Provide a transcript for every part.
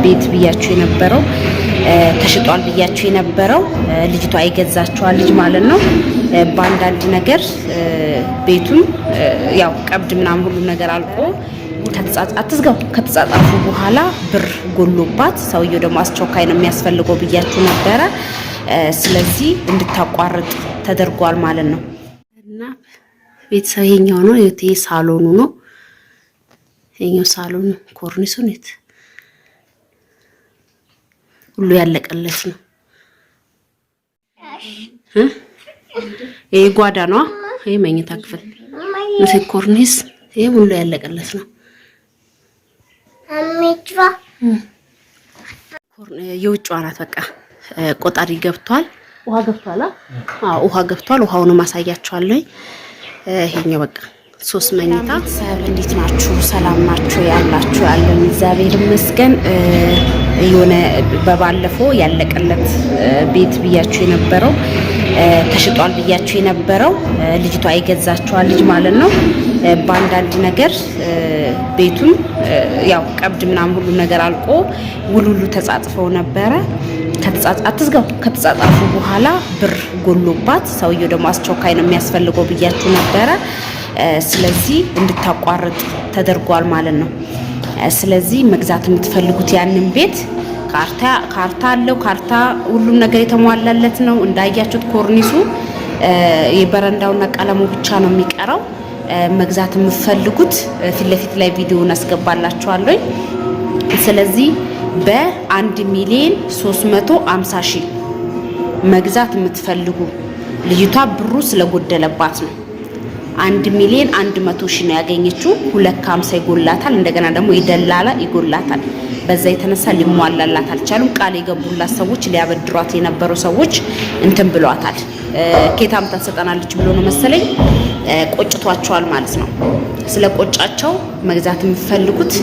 ቤት ብያችሁ የነበረው ተሽጧል ብያችሁ የነበረው ልጅቷ አይገዛችኋል ልጅ ማለት ነው። በአንዳንድ ነገር ቤቱን ያው ቀብድ ምናምን ሁሉ ነገር አልቆ ከተጻጻፉ በኋላ ብር ጎሎባት ሰውየው ደግሞ አስቸኳይ ነው የሚያስፈልገው ብያችሁ ነበረ። ስለዚህ እንድታቋርጥ ተደርጓል ማለት ነው። እና ቤተሰብ ይሄኛው ነው የቴ ሳሎኑ ነው። ይሄኛው ሳሎን ኮርኒሱ ነው ሁሉ ያለቀለት ነው። ይሄ ጓዳ ነው። ይሄ መኝታ ክፍል ነው። ኮርኒስ ይሄ ሁሉ ያለቀለት ነው። የውጭ አራት በቃ ቆጣሪ ገብቷል። ውሃ ገብቷል። ውሃ ገብቷል። ውሃውን ማሳያችኋለሁ። ይሄኛው በቃ 3 መኝታ። ሰብ እንዴት ናችሁ? ሰላም ናችሁ? ያላችሁ ያለን እግዚአብሔር ይመስገን። የሆነ በባለፈው ያለቀለት ቤት ብያችሁ የነበረው ተሽጧል ብያችሁ የነበረው ልጅቷ አይገዛችኋል ልጅ ማለት ነው። በአንዳንድ ነገር ቤቱን ያው ቀብድ ምናምን ሁሉ ነገር አልቆ ውሉሉ ተጻጽፈው ነበረ። ከተጻጻፉ በኋላ ብር ጎሎባት ሰውየው ደግሞ አስቸኳይ ነው የሚያስፈልገው ብያችሁ ነበረ። ስለዚህ እንድታቋርጥ ተደርጓል ማለት ነው። ስለዚህ መግዛት የምትፈልጉት ያንን ቤት ካርታ አለው። ካርታ ሁሉም ነገር የተሟላለት ነው። እንዳያችሁት ኮርኒሱ የበረንዳውና ቀለሙ ብቻ ነው የሚቀረው። መግዛት የምትፈልጉት ፊት ለፊት ላይ ቪዲዮውን አስገባላችኋለሁ። ስለዚህ በ1,350,000 መግዛት የምትፈልጉ ልጅቷ ብሩ ስለጎደለባት ነው። 1,100,000 ነው ያገኘችው። 250 ይጎላታል። እንደገና ደግሞ ይደላላ ይጎላታል። በዛ የተነሳ ሊሟላላት አልቻሉም። ቃል የገቡላት ሰዎች ሊያበድሯት የነበሩ ሰዎች እንትን ብሏታል። ኬታም ተሰጠናለች ብሎ ነው መሰለኝ ቆጭቷቸዋል ማለት ነው። ስለ ቆጫቸው መግዛት የምትፈልጉት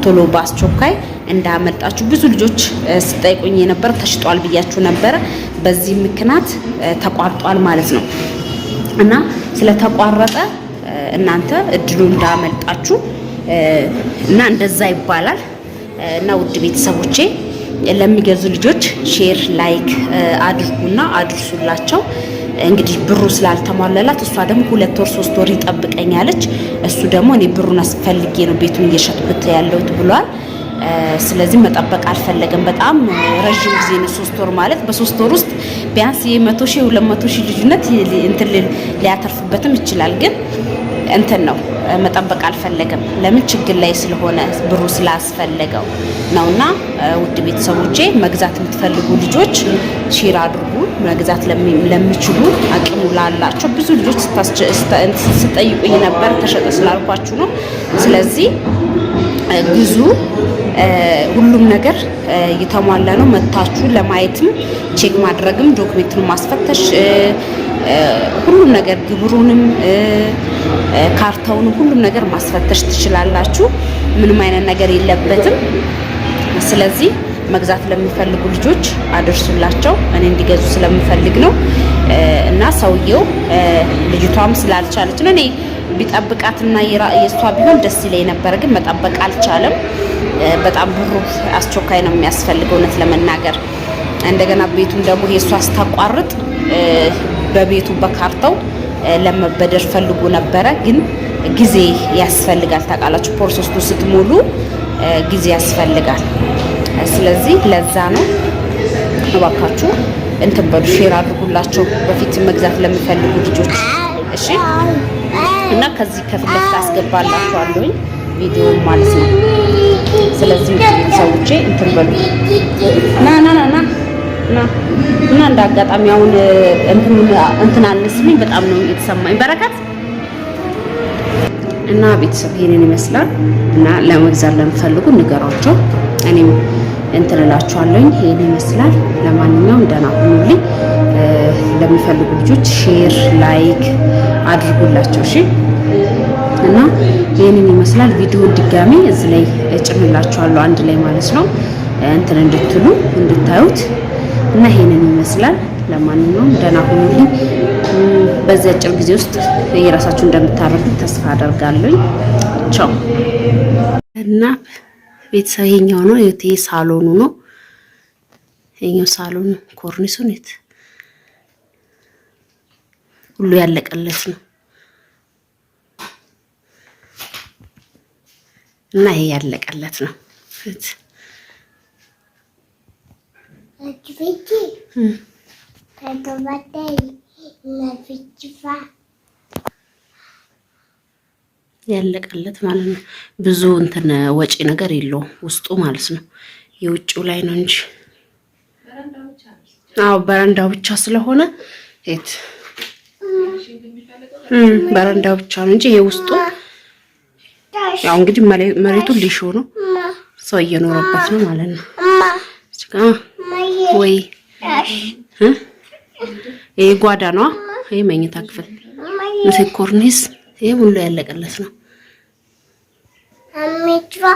ቶሎ ባስቸኳይ እንዳመጣችሁ ብዙ ልጆች ስጠይቁኝ የነበር ተሽጧል ብያችሁ ነበር። በዚህ ምክንያት ተቋርጧል ማለት ነው። እና ስለተቋረጠ እናንተ እድሉ እንዳመጣችሁ እና እንደዛ ይባላል። እና ውድ ቤተሰቦቼ ለሚገዙ ልጆች ሼር ላይክ አድርጉና አድርሱላቸው። እንግዲህ ብሩ ስላልተሟላላት እሷ ደግሞ 2 ወር 3 ወር ይጠብቀኛለች። እሱ ደግሞ እኔ ብሩን አስፈልጌ ነው ቤቱን እየሸጥኩት ያለሁት ብሏል። ስለዚህ መጠበቅ አልፈለገም። በጣም ረጅም ጊዜ ነው 3 ወር ማለት። በ3 ወር ውስጥ ቢያንስ የ100,000 200,000 ልዩነት እንትን ሊያተርፍበትም ይችላል። ግን እንትን ነው መጠበቅ አልፈለገም። ለምን ችግር ላይ ስለሆነ ብሩ ስላስፈለገው ነውና ውድ ቤተሰቦቼ መግዛት የምትፈልጉ ልጆች ሼር አድርጉ። መግዛት ለሚችሉ አቅሙ ላላቸው ብዙ ልጆች ስጠይቁኝ ነበር ተሸጠ ስላልኳችሁ ነው። ስለዚህ ግዙ። ሁሉም ነገር የተሟላ ነው። መታችሁ ለማየትም ቼክ ማድረግም ዶክሜንቱን ማስፈተሽ ሁሉም ነገር ግብሩንም ካርታውን ሁሉም ነገር ማስፈተሽ ትችላላችሁ። ምንም አይነት ነገር የለበትም። ስለዚህ መግዛት ለሚፈልጉ ልጆች አድርሱላቸው። እኔ እንዲገዙ ስለምፈልግ ነው። እና ሰውየው ልጅቷም ስላልቻለች ነው። እኔ ቢጠብቃትና የሷ ቢሆን ደስ ይለኝ ነበር፣ ግን መጠበቅ አልቻለም። በጣም ብሩ አስቸኳይ ነው የሚያስፈልገው እውነት ለመናገር። እንደገና ቤቱን ደግሞ የሷ አስታቋርጥ በቤቱ በካርታው ለመበደር ፈልጎ ነበረ፣ ግን ጊዜ ያስፈልጋል። ታውቃላችሁ ፕሮሰስ ስትሞሉ ጊዜ ያስፈልጋል። ስለዚህ ለዛ ነው እባካችሁ እንትን በሉ ሼር አድርጉላቸው በፊት መግዛት ለሚፈልጉ ልጆች እሺ። እና ከዚህ ከፊት ለፊት አስገባላችኋለሁ ቪዲዮ ማለት ነው። ስለዚህ ሰዎቼ እንትን በሉ ና እንዳጋጣሚ አሁን እንትን አልስልኝ በጣም ነው የተሰማኝ በረከት እና ቤተሰብ ይሄንን ይመስላል። እና ለመግዛት ለምፈልጉ ንገሯቸው፣ እኔም እንትን እላችኋለሁ። ይሄን ይመስላል። ለማንኛውም ደህና ሁኑልኝ። ለሚፈልጉ ልጆች ሼር ላይክ አድርጉላቸው እሺ። እና ይሄንን ይመስላል። ቪዲዮ ድጋሚ እዚህ ላይ እጭንላችኋለሁ አንድ ላይ ማለት ነው እንትን እንድትሉ እንድታዩት። እና ይሄንን ይመስላል። ለማንኛውም ደህና ሁኑልኝ። በዚህ አጭር ጊዜ ውስጥ የራሳችሁ እንደምታረጉት ተስፋ አደርጋለሁ። ቻው። እና ቤተሰብ ይሄኛው ነው የቴ ሳሎኑ ነው ይሄኛው ሳሎን ኮርኒሱ ነው ሁሉ ያለቀለት ነው እና ይሄ ያለቀለት ነው አጅቤጂ ታቶባታይ ለፍጭፋ ያለቀለት ማለት ነው ብዙ እንትን ወጪ ነገር የለውም ውስጡ ማለት ነው የውጭው ላይ ነው እንጂ በረንዳው ብቻ ስለሆነ እት በረንዳው ብቻ ነው እንጂ ይሄ ውስጡ ያው እንግዲህ መሬቱ ሊሾ ነው ሰው እየኖረበት ነው ማለት ነው ወይ ይሄ ጓዳ ነው ይሄ መኝታ ክፍል ነው ኮርኒስ ይሄ ሁሉ ያለቀለት ነው አሜትዋ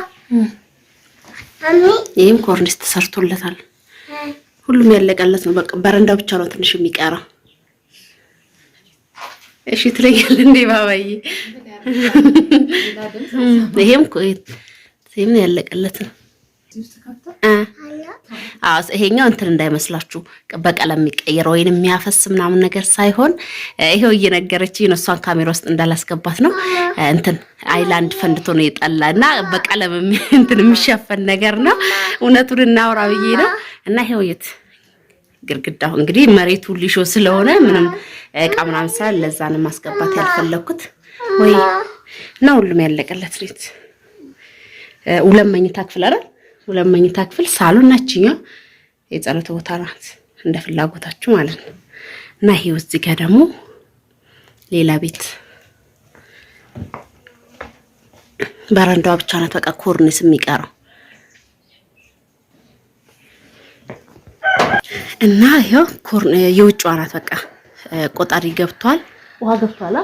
ይሄም ኮርኒስ ተሰርቶለታል ሁሉም ያለቀለት ነው በቃ በረንዳው ብቻ ነው ትንሽ የሚቀረው እሺ ትለኛል እንዴ ባባዬ ይሄም ያለቀለት ነው ይሄኛው እንትን እንዳይመስላችሁ በቀለም የሚቀየር ወይንም የሚያፈስ ምናምን ነገር ሳይሆን ይሄው እየነገረችኝ ነው እሷን ካሜራ ውስጥ እንዳላስገባት ነው እንትን አይላንድ ፈንድቶ ነው የጠላና በቀለም እንትን የሚሸፈን ነገር ነው እውነቱን እናውራ ብዬ ነው እና ይሄው ግርግዳው እንግዲህ መሬቱ ሊሾ ስለሆነ ምንም እቃ ምናምን ሳይል ለዛ ነው ማስገባት ያልፈለኩት ወይ ነው ሁሉም ያለቀለት ቤት ሁለት መኝታ ክፍል አይደል ሁለት መኝታ ክፍል ሳሎን ናችኛው የጸሎት ቦታ ናት እንደ ፍላጎታችሁ ማለት ነው እና ይሄው እዚህ ጋር ደግሞ ሌላ ቤት በረንዳው ብቻ ናት በቃ ኮርኒስ የሚቀረው እና ይሄው የውጭው ናት በቃ ቆጣሪ ገብቷል ውሃ ገብቷል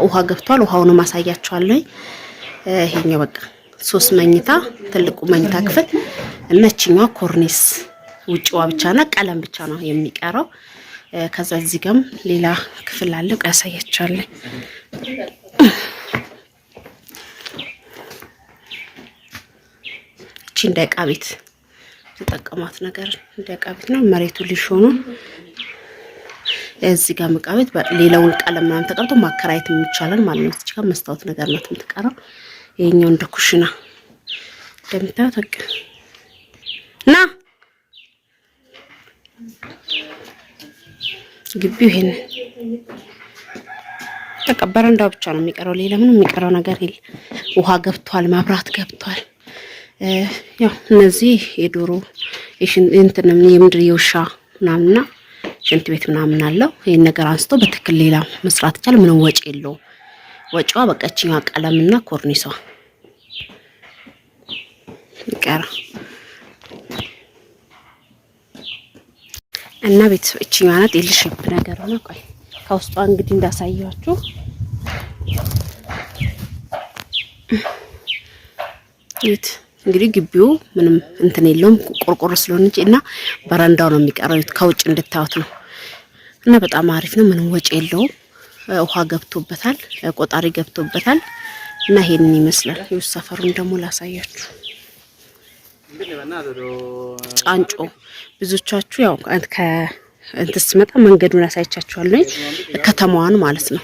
ውሃ ገብቷል ውሃውን ማሳያችኋለሁ ይሄኛው በቃ 3 መኝታ ትልቁ መኝታ ክፍል እነቺኛው ኮርኒስ ውጭዋ ብቻና ቀለም ብቻ ነው የሚቀረው ከዛ እዚህ ጋርም ሌላ ክፍል አለ ያሳያችኋለሁ እቺ እንደቃ ቤት ተጠቀማት ነገር እንደቃ ቤት ነው መሬቱ ሊሾ ነው እዚህ ጋር መቃቤት ሌላውን ቀለም ምናምን ተቀርጦ ማከራየት የሚቻላል ማለት ነው እዚህ ጋር መስታወት ነገር ነው የምትቀረው ይሄኛው እንደ ኩሽና እንደምታዩት በቃ ና ግቢው ይሄን በረንዳው ብቻ ነው የሚቀረው ሌላ ምንም የሚቀረው ነገር የለም ውሃ ገብቷል መብራት ገብቷል ያው እነዚህ የዶሮ እንትን የምድር የውሻ ምናምንና ሽንት ቤት ምናምን አለው ይሄን ነገር አንስቶ በትክክል ሌላ መስራት ይችላል ምንም ወጪ የለውም ወጪዋ በቀችኛው ቀለምና ኮርኒሷ ይቀራ እና ቤተሰብ እቺኛው ናት የልሽብ ነገር ነው ቆይ ከውስጧ እንግዲህ እንዳሳያችሁ እንግዲህ ግቢው ምንም እንትን የለውም ቆርቆሮ ስለሆነ እና በረንዳው ነው የሚቀረው ከውጭ እንድታዩት ነው እና በጣም አሪፍ ነው ምንም ወጪ የለውም ውሃ ገብቶበታል ቆጣሪ ገብቶበታል እና ይሄንን ይመስላል ይኸው ሰፈሩን ደግሞ ላሳያችሁ ጫንጮ ብዙቻችሁ ያው እንትን ሲመጣ መንገዱን አሳይቻችኋለሁ ከተማዋን ማለት ነው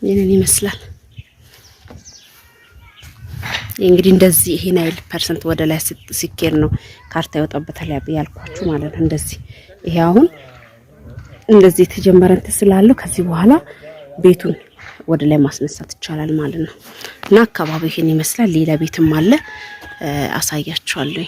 ይሄንን ይመስላል እንግዲህ እንደዚህ ይሄን አይል ፐርሰንት ወደ ላይ ሲኬር ነው ካርታ ያወጣበታል ያልኳችሁ ማለት ነው እንደዚህ ይሄ አሁን እንደዚህ የተጀመረ እንትን ስላለው ከዚህ በኋላ ቤቱን ወደ ላይ ማስነሳት ይቻላል ማለት ነው እና አካባቢው ይሄን ይመስላል ሌላ ቤትም አለ አሳያችኋለሁ